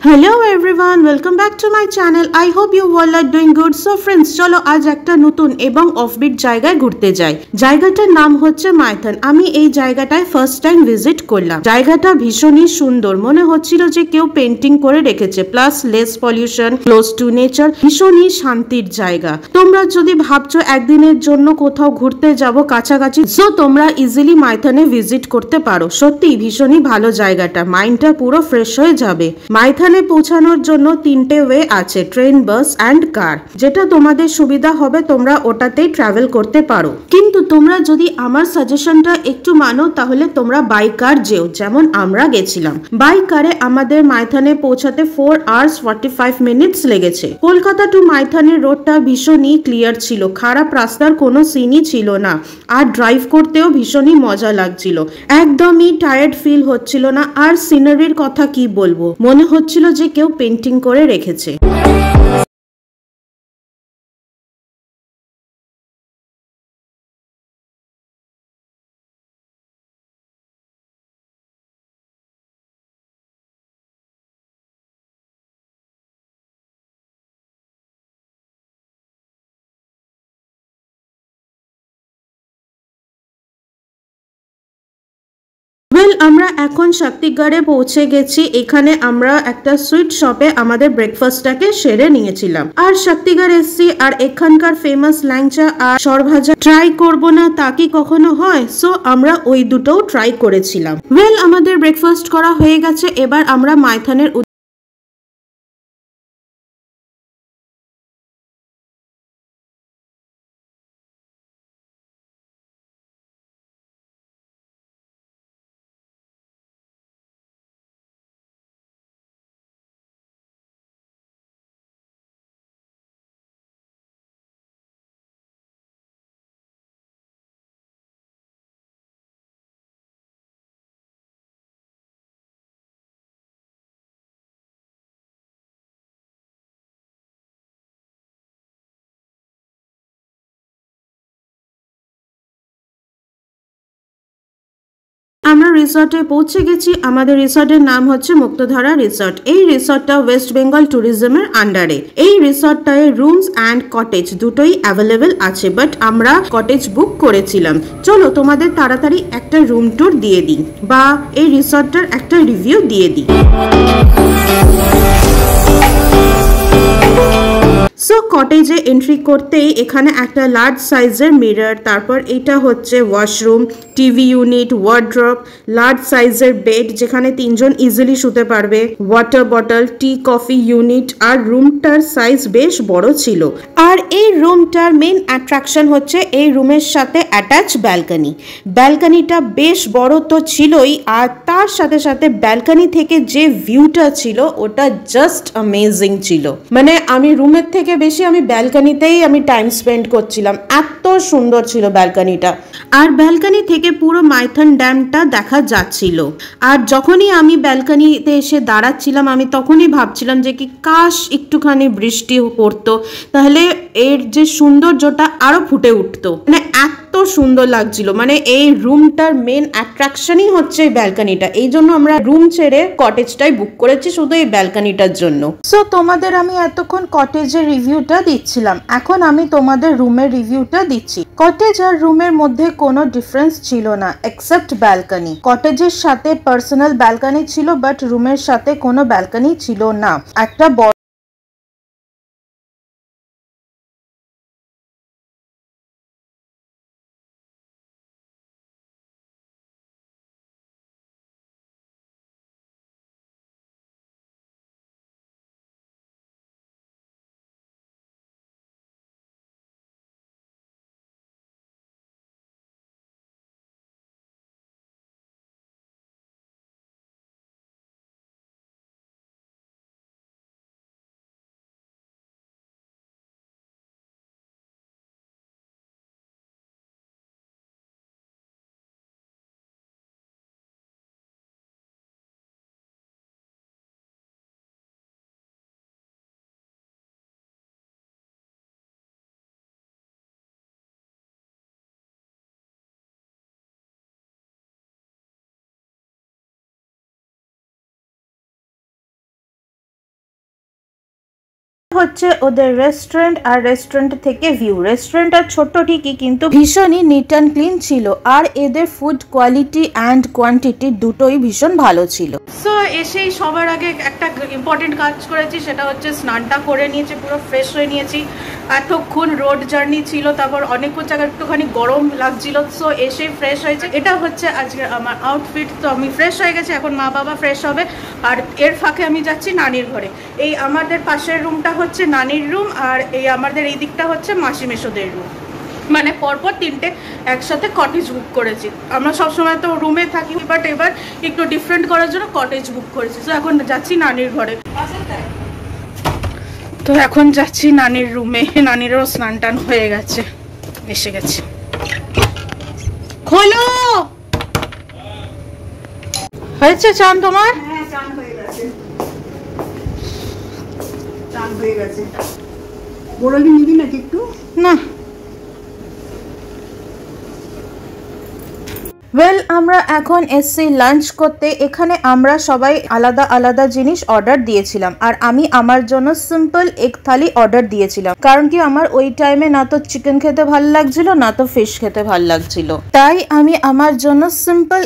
Hello everyone, welcome back to my channel. I hope you all are doing good. So friends, চলো আজ একটা নতুন এবং offbeat জায়গায় ঘুরতে যাই। জায়গাটার নাম হচ্ছে মাইথন। আমি এই জায়গাটায় ফার্স্ট টাইম ভিজিট করলাম। জায়গাটা ভীষণই সুন্দর, মনে হচ্ছিল যে কেউ পেন্টিং করে রেখেছে। Plus less pollution, close two nature, ভীষণই শান্তির জায়গা। তোমরা যদি ভাবছো একদিনের জন্য কোথাও ঘুরতে যাব কাছাকাছি, সো তোমরা ইজিলি মাইথনে ভিজিট করতে পারো। সত্যি ভীষণই ভালো জায়গাটা, মাইন্ডটা পুরো ফ্রেশ হয়ে যাবে। মাইথন পৌঁছানোর জন্য তিনটে ওয়ে আছে, ট্রেন, বাস অ্যান্ড কার। যেটা তোমাদের সুবিধা হবে তোমরা ওটাতেই ট্রাভেল করতে পারো। কিন্তু তোমরা যদি আমার সাজেশনটা একটু মানো তাহলে তোমরা বাই কার যেও, যেমন আমরা গেছিলাম। বাই কারে আমাদের মাইথনে পৌঁছাতে 4 hours 45 minutes লেগেছে। কলকাতা টু মাইথনের রোডটা ভীষণই ক্লিয়ার ছিল, খারাপ রাস্তার কোনো সিনই ছিল না, আর ড্রাইভ করতেও ভীষণই মজা লাগছিল। একদমই টায়ার্ড ফিল হচ্ছিল না। আর সিনারির কথা কি বলবো, মনে হচ্ছিল যে কেউ পেন্টিং করে রেখেছে। আমরা এখন শক্তিগড়ে পৌঁছে গেছি। এখানে আমরা একটা সুইট শপে আমাদের ব্রেকফাস্টটাকে সেরে নিয়েছিলাম। আর শক্তিগড় এসছি, আর এখানকার ফেমাস ল্যাংচা আর সরভাজা ট্রাই করব না তা কি কখনো হয়? সো আমরা ওই দুটোও ট্রাই করেছিলাম। আমাদের ব্রেকফাস্ট করা হয়ে গেছে। এবার আমরা মাইথনের আমরা রিসর্টে পৌঁছে গেছি। আমাদের রিসর্টের নাম হচ্ছে মুক্তধারা রিসর্ট। এই রিসর্টটা ওয়েস্ট বেঙ্গল ট্যুরিজমের আন্ডারে। এই রিসর্টটায় রুমস অ্যান্ড কটেজ দুটোই অ্যাভেলেবেল আছে, বাট আমরা কটেজ বুক করেছিলাম। চলো তোমাদের তাড়াতাড়ি একটা রুম ট্যুর দিয়ে দিই, বা এই রিসর্টটার একটা রিভিউ দিয়ে দিই। সো কটেজে এন্ট্রি করতেই এখানে একটা লার্জ সাইজের মিরর, তারপর এটা হচ্ছে washroom, TV unit, wardrobe, large সাইজের বেড যেখানে তিনজন ইজিলি শুতে পারবে, water bottle, tea coffee unit. আর রুমটার সাইজ বেশ বড় ছিল। আর এই রুমটার মেন অ্যাট্রাকশন হচ্ছে এই রুমের সাথে অ্যাটাচ ব্যালকনি। ব্যালকনিটা বেশ বড় তো ছিলই, আর তার সাথে সাথে ব্যালকনি থেকে যে ভিউটা ছিল ওটা জাস্ট অ্যামেজিং ছিল। মানে আমি রুমের থেকে বেশি আমি ব্যালকনিতেই টাইম স্পেন্ড করছিলাম, এত সুন্দর ছিল ব্যালকনিটা। আর ব্যালকনি থেকে পুরো মাইথন ড্যামটা দেখা যাচ্ছিল। আর যখনই আমি ব্যালকনিতে এসে দাঁড়াচ্ছিলাম আমি তখনই ভাবছিলাম যে কি কাশ একটুখানি বৃষ্টি পড়তো, তাহলে এর যে সৌন্দর্যটা আরো ফুটে উঠতো। মানে এত সুন্দর লাগছিল। মানে এই রুমটার মেন অ্যাট্রাকশনই হচ্ছে এই ব্যালকনিটা। এই জন্য আমরা রুম ছেড়ে কটেজটাই বুক করেছি শুধু এই ব্যালকনিটার জন্য। সো তোমাদের আমি এতক্ষণ কটেজের রিভিউটা দিচ্ছিলাম, এখন আমি তোমাদের রুমের রিভিউটা দিচ্ছি। কটেজ আর রুমের মধ্যে কোনো ডিফারেন্স ছিল না এক্সেপ্ট ব্যালকনি। কটেজের সাথে পার্সোনাল ব্যালকনি ছিল, বাট রুমের সাথে কোনো ব্যালকনি ছিল না। একটা বড় হচ্ছে ওদের রেস্টুরেন্ট, আর রেস্টুরেন্ট থেকে ভিউ। রেস্টুরেন্টটা ছোট্ট ঠিকই, কিন্তু ভীষণই নিট অ্যান্ড ক্লিন ছিল, আর এদের ফুড কোয়ালিটি অ্যান্ড কোয়ান্টিটি দুটোই ভীষণ ভালো ছিল। সো এসেই সবার আগে একটা ইম্পর্টেন্ট কাজ করেছি, সেটা হচ্ছে স্নানটা করে নিয়েছি, পুরো ফ্রেশ হয়ে নিয়েছি। এতক্ষণ রোড জার্নি ছিল, তারপর অনেকক্ষণ জায়গা একটুখানি গরম লাগছিল, সো এসে ফ্রেশ হয়েছে। এটা হচ্ছে আজকে আমার আউটফিট। তো আমি ফ্রেশ হয়ে গেছি, এখন মা বাবা ফ্রেশ হবে, আর এর ফাঁকে আমি যাচ্ছি নানির ঘরে। এই আমাদের পাশের রুমটা হচ্ছে নানির রুম, আর এই আমাদের এই দিকটা হচ্ছে মাসি মেশোদের রুম। মানে পরপর তিনটে একসাথে কটেজ বুক করেছি। আমরা সবসময় তো রুমে থাকি, বাট এবার একটু ডিফারেন্ট করার জন্য কটেজ বুক করেছি। তো এখন যাচ্ছি নানির ঘরে। তো এখন যাচ্ছি নানির রুমে। নানিরও স্নান টান হয়ে গেছে, এসে গেছে। খোলো, হয়েছে চান তোমার? হ্যাঁ, চান হয়ে গেছে, চান হয়ে গেছে। বড়লি নিবি নাকি একটু? না। ওয়েল, আমরা এখন এসছি লাঞ্চ করতে। এখানে আমরা সবাই আলাদা আলাদা জিনিস অর্ডার দিয়েছিলাম, আর আমি আমার জন্য সিম্পল এগ থালি অর্ডার দিয়েছিলাম, কারণ কি আমার ওই টাইমে না তো চিকেন খেতে ভালো লাগছিল, না তো ফিশ খেতে ভালো লাগছিল। তাই আমি আমার জন্য সিম্পল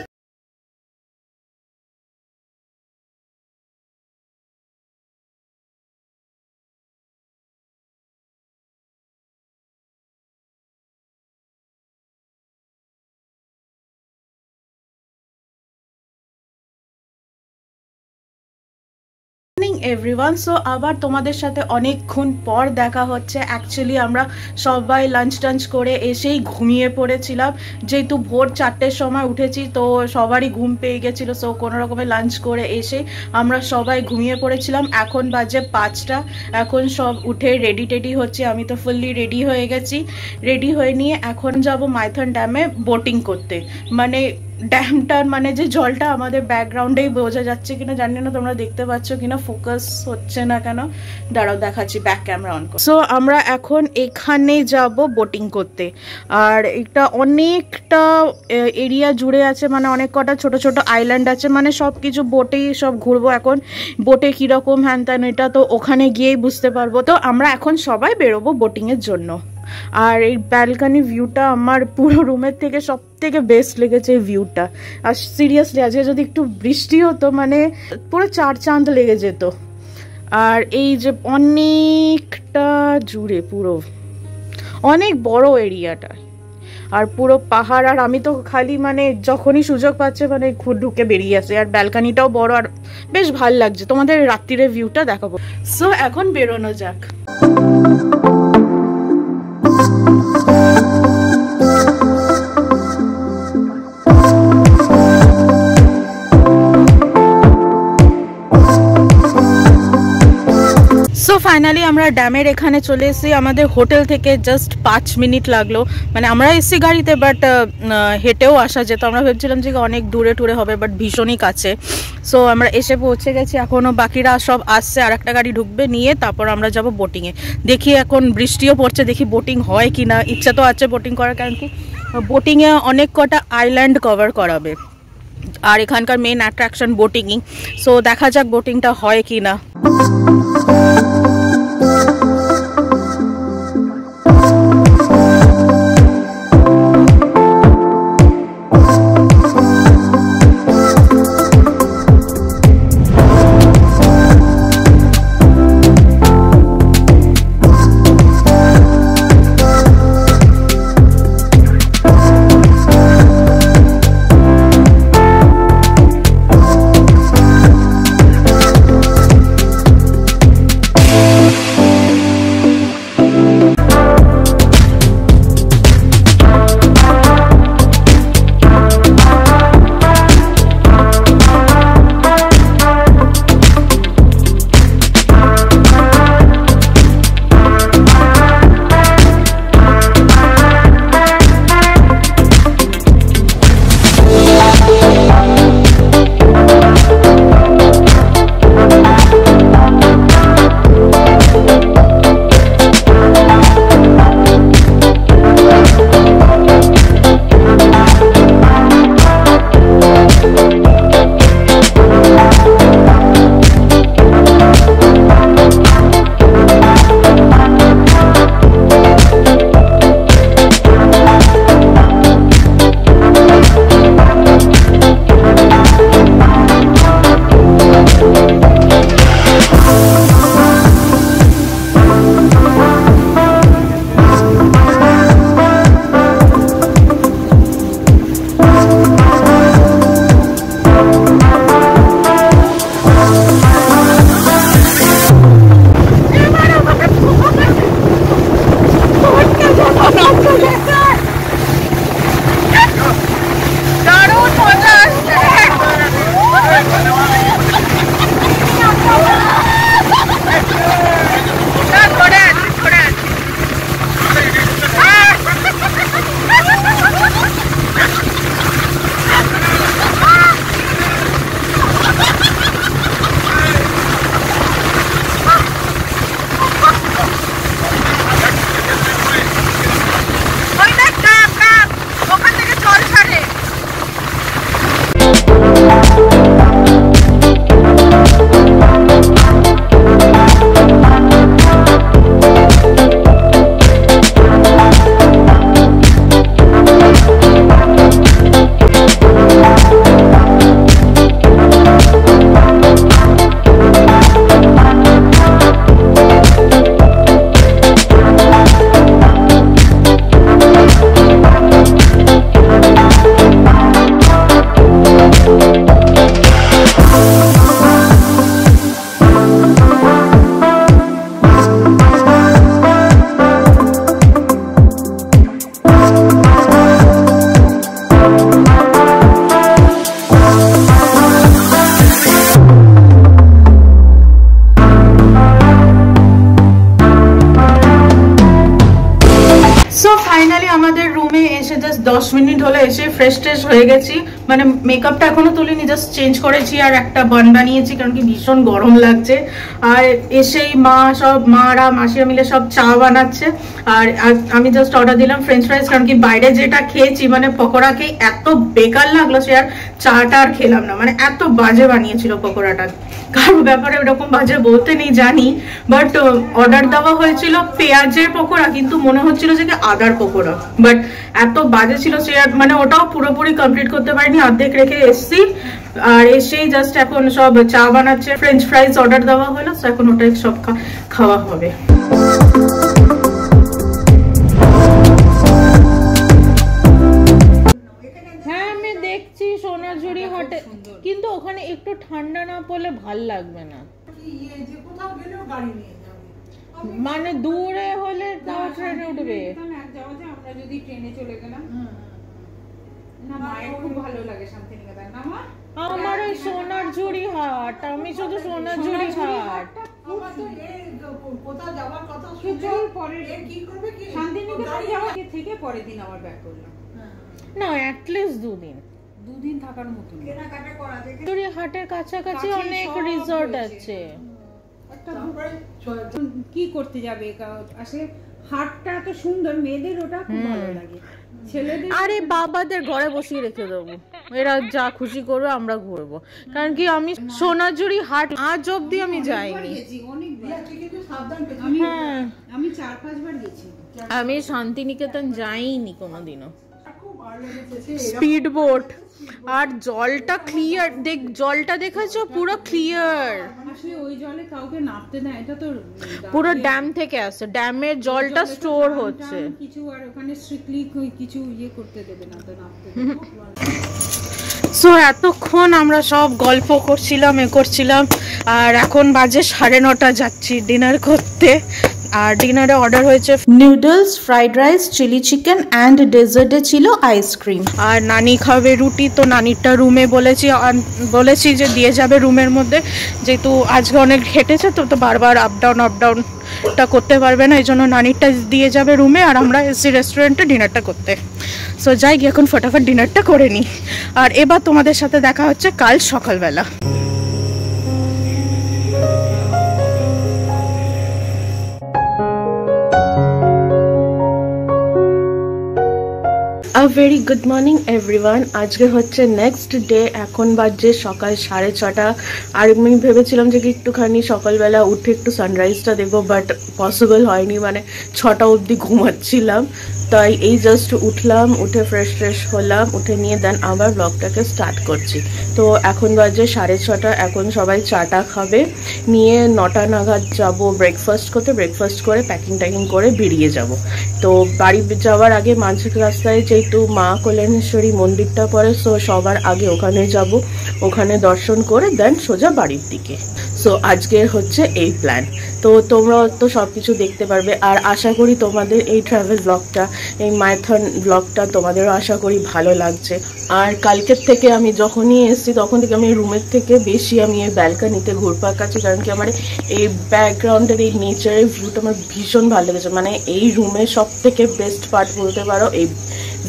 এভরিওয়ান। সো আবার তোমাদের সাথে অনেকক্ষণ পর দেখা হচ্ছে। অ্যাকচুয়ালি আমরা সবাই লাঞ্চ টাঞ্চ করে এসেই ঘুমিয়ে পড়েছিলাম, যেহেতু ভোর 4টের সময় উঠেছি, তো সবারই ঘুম পেয়ে গেছিলো। সো কোনো রকমের লাঞ্চ করে এসে আমরা সবাই ঘুমিয়ে পড়েছিলাম। এখন বাজে 5টা, এখন সব উঠে রেডি টেডি হচ্ছে। আমি তো ফুললি রেডি হয়ে গেছি। রেডি হয়ে নিয়ে এখন যাব মাইথন ড্যামে বোটিং করতে। মানে ড্যামটার মানে যে জলটা আমাদের ব্যাকগ্রাউন্ডেই বোঝা যাচ্ছে কিনা জানি না, তোমরা দেখতে পাচ্ছ কিনা, ফোকাস হচ্ছে না কেন, দাঁড়াও দেখাচ্ছি, ব্যাক ক্যামেরা অন করো। সো আমরা এখন এখানে যাব বোটিং করতে, আর এটা অনেকটা এরিয়া জুড়ে আছে, মানে অনেক কটা ছোট ছোট আইল্যান্ড আছে, মানে সব কিছু বোটেই সব ঘুরবো। এখন বোটে কীরকম হ্যান ত্যান এটা তো ওখানে গিয়েই বুঝতে পারবো। তো আমরা এখন সবাই বেরোবো বোটিংয়ের জন্য। আর এই ব্যালকনি ভিউটা আমার পুরো রুমের থেকে সব থেকে বেস্ট লেগেছে এই ভিউটা। আর সিরিয়াসলি আজকে যদি একটু বৃষ্টি হতো, মানে পুরো চার চাঁদ লেগে যেত। আর এই যে অনেকটা জুড়ে পুরো অনেক বড় এরিয়াটা, আর পুরো পাহাড়। আর আমি তো খালি মানে যখনই সুযোগ পাচ্ছে মানে ঢুকে বেরিয়ে আসে। আর ব্যালকনিটাও বড়, আর বেশ ভাল লাগছে। তোমাদের রাত্রিরে ভিউটা দেখাবো। সো এখন বেরোনো যাক। সো ফাইনালি আমরা ড্যামের এখানে চলে এসেছি। আমাদের হোটেল থেকে জাস্ট 5 মিনিট লাগলো। মানে আমরা এসেছি গাড়িতে, বাট হেঁটেও আসা যেত। আমরা ভেবেছিলাম যে অনেক দূরে টুরে হবে, বাট ভীষণই কাছে। সো আমরা এসে পৌঁছে গেছি। এখনও বাকিরা সব আসছে, আর একটা গাড়ি ঢুকবে, নিয়ে তারপর আমরা যাব বোটিংয়ে। দেখি এখন বৃষ্টিও পড়ছে, দেখি বোটিং হয় কি না। ইচ্ছা তো আছে বোটিং করার, কারণ কি বোটিংয়ে অনেক কটা আইল্যান্ড কভার করাবে, আর এখানকার মেন অ্যাট্রাকশন বোটিংই। সো দেখা যাক বোটিংটা হয় কি না। মিনিট হলো এসে ফ্রেশ ট্রেশ হয়ে গেছি, মানে মেকআপটা এখনো তুলিনি, জাস্ট চেঞ্জ করেছি আর একটা বান বানিয়েছি কারণ কি ভীষণ গরম লাগছে। আর এসেই মারা মাসিরা মিলে সব চা বানাচ্ছে আর আমি জাস্ট অর্ডার দিলাম ফ্রেঞ্চ ফ্রাইজ, কারণ কি বাইরে যেটা খেয়েছি মানে পকোড়া খেয়ে এত বেকার লাগলো সে আর চাটা আর খেলাম না, মানে এত বাজে বানিয়েছিল পকোড়াটা। কারো ব্যাপারে ওরকম বাজে বলতে নেই জানি, বাট অর্ডার দেওয়া হয়েছিল পেঁয়াজের পকোড়া কিন্তু মনে হচ্ছিল যে আদার পকোড়া, বাট এত বাজে ছিল সে মানে ওটাও পুরোপুরি কমপ্লিট করতে পারিনি, অর্ধেক রেখে এসছি। আর এসেই জাস্ট এখন সব চা বানাচ্ছে, ফ্রেঞ্চ ফ্রাইজ অর্ডার দেওয়া হলো, এখন ওটাই সব খাওয়া হবে। হ্যাঁ আমি দেখছি সোনাঝুরি হাটে, কিন্তু ওখানে একটু ঠান্ডা না পড়লে ভাল লাগবে না, মানে দূরে হলে তাও ট্রেনে উঠবে। আমরা যদি ট্রেনে চলে গেলাম না, মায়ের খুব ভালো লাগে শান্তিনিকেতন না মা? আমার ওই সোনাঝুরি হাট, আমি শুধু সোনাঝুরি হাট। কোথাও যাওয়ার কথা শুনলে পরে কি করবে, কি শান্তিনিকেতন যাওয়া থেকে পরের দিন আবার ব্যাক করলাম না, অ্যাটলিস্ট দুদিন থাকার মতো কেনাকাটা করা যায়। সোনাঝুরি হাটের কাছাকাছি অনেক রিসর্ট আছে, কি করতে যাবে আসলে হাটটা তো সুন্দর, মেয়েদের ওটা খুব ভালো লাগে, ছেলেদের আরে বাবাদের ঘরে বসিয়ে রেখে দেবো, এরা যা খুশি করবে আমরা ঘুরবো, কারণ কি আমি সোনাঝুরি হাট আজ অব্দি আমি যাইনি। আমি 4-5 বার গেছি, আমি শান্তিনিকেতন যাইনি কোনোদিনও। স্পিড বোট আর জলটা ক্লিয়ার, দেখ জলটা দেখেছো পুরো ক্লিয়ার, আসলে ওই জলে কাউকে নামতে দেয়, এটা তো পুরো ড্যাম থেকে আসে, ড্যামের জলটা স্টোর হচ্ছে কিছু, আর ওখানে স্ট্রিক্টলি কিছু করতে দেবে না, তো নামতে সো এতক্ষণ আমরা সব গল্প করছিলাম আর এখন বাজে 9:30, যাচ্ছি ডিনার করতে। আর ডিনারে অর্ডার হয়েছে noodles, fried rice, chilli chicken and ডেজার্টে ছিল আইসক্রিম। আর নানি খাবে রুটি, তো নানিরটা রুমে বলেছি যে দিয়ে যাবে রুমের মধ্যে, যেহেতু আজকে অনেক হেঁটেছে তো বারবার আপ ডাউনটা করতে পারবে না, এই জন্য নানিরটা দিয়ে যাবে রুমে আর আমরা এসি রেস্টুরেন্টে ডিনারটা করতে। সো যাই গিয়ে এখন ফটাফট ডিনারটা করে নিই, আর এবার তোমাদের সাথে দেখা হচ্ছে কাল সকালবেলা। A very good morning everyone, আজকে হচ্ছে নেক্সট ডে, এখন বাজে সকাল 6:30। আর আমি ভেবেছিলাম যে একটুখানি সকালবেলা উঠে একটু সানরাইজটা দেখবো, বাট পসিবল হয়নি, মানে 6টা অবধি ঘুমাচ্ছিলাম, তাই এই জাস্ট উঠলাম, উঠে ফ্রেশ হলাম, উঠে নিয়ে দেন আবার ব্লগটাকে স্টার্ট করছি। তো এখন বাজে 6:30, এখন সবাই চাটা খাবে, নিয়ে 9টা নাগাদ যাব ব্রেকফাস্ট করতে, ব্রেকফাস্ট করে প্যাকিং করে বেরিয়ে যাব। তো বাড়ি যাওয়ার আগে মাঝের রাস্তায় যেহেতু মা কল্যাণেশ্বরী মন্দিরটা পড়ে, সো সবার আগে ওখানে যাব, ওখানে দর্শন করে দেন সোজা বাড়ির দিকে। সো আজকের হচ্ছে এই প্ল্যান, তো তোমরা তো সব কিছু দেখতে পারবে। আর আশা করি তোমাদের এই ট্রাভেল ব্লগটা, এই মাইথন ব্লগটা তোমাদেরও আশা করি ভালো লাগছে। আর কালকের থেকে আমি যখনই এসেছি তখন থেকে আমি রুমের থেকে বেশি আমি এই ব্যালকানিতে ঘুরপাক খাচ্ছি, কারণ কি আমার এই ব্যাকগ্রাউন্ডের এই নেচারের ভিউটা আমার ভীষণ ভালো লেগেছে। মানে এই রুমের সব থেকে বেস্ট পার্ট বলতে পারো এই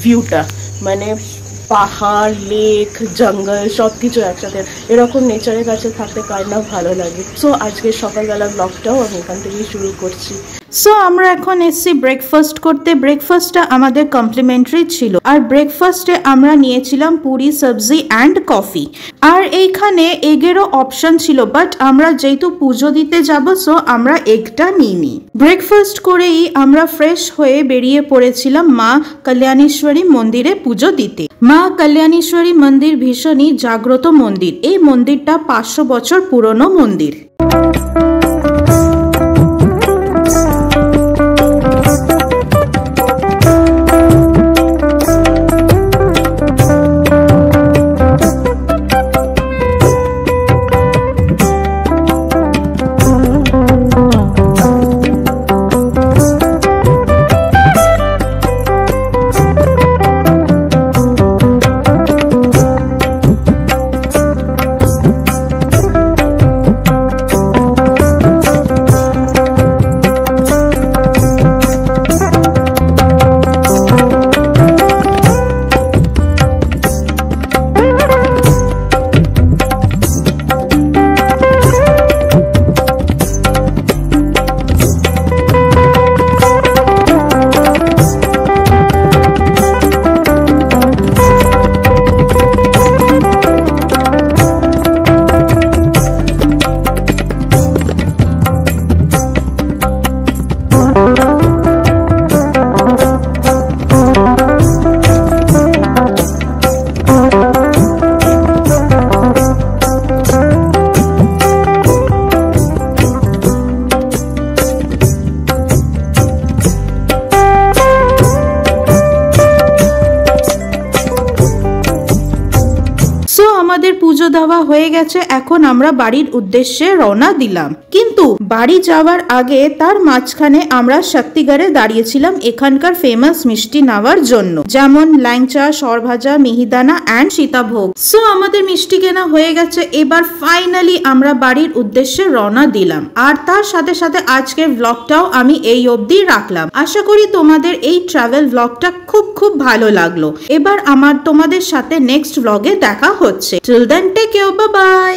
ভিউটা, মানে পাহাড়, লেক, জঙ্গল সব কিছু একসাথে, এরকম নেচারের কাছে থাকতে কার না ভালো লাগে। সো আজকে সকালবেলা ব্লগটাও আমি এখান থেকেই শুরু করছি। সো আমরা এখন এসেছি ব্রেকফাস্ট করতে, ব্রেকফাস্টটা আমাদের কমপ্লিমেন্টারি ছিল, আর ব্রেকফাস্টে আমরা নিয়েছিলাম পুরি, সবজি অ্যান্ড কফি। আর এইখানে এগেরও অপশন ছিল, বাট আমরা যেহেতু পুজো দিতে যাব সো আমরা এগটা নিইনি। ব্রেকফাস্ট করেই আমরা ফ্রেশ হয়ে বেরিয়ে পড়েছিলাম মা কল্যাণেশ্বরী মন্দিরে পুজো দিতে। মা কল্যাণেশ্বরী মন্দির ভীষণই জাগ্রত মন্দির, এই মন্দিরটা 500 বছর পুরনো মন্দির। আমাদের পুজো দেওয়া হয়ে গেছে, এখন আমরা বাড়ির উদ্দেশ্যে রওনা দিলাম। কিন্তু বাড়ি যাওয়ার আগে তার মাঝখানে আমরা শক্তিগড়ে দাঁড়িয়েছিলাম এখানকার ফেমাস মিষ্টি নেওয়ার জন্য, যেমন ল্যাংচা, সরভাজা, মিহিদানা অ্যান্ড সীতাভোগ। সো আমাদের মিষ্টি কেনা হয়ে গেছে, এবার ফাইনালি আমরা বাড়ির উদ্দেশ্যে রওনা দিলাম। আর তার সাথে সাথে আজকের ব্লগটাও আমি এই অবধি রাখলাম। আশা করি তোমাদের এই ট্রাভেল ব্লগটা খুব ভালো লাগলো। এবার আমার তোমাদের সাথে নেক্সট ব্লগে দেখা হচ্ছে। Till then take care, bye by.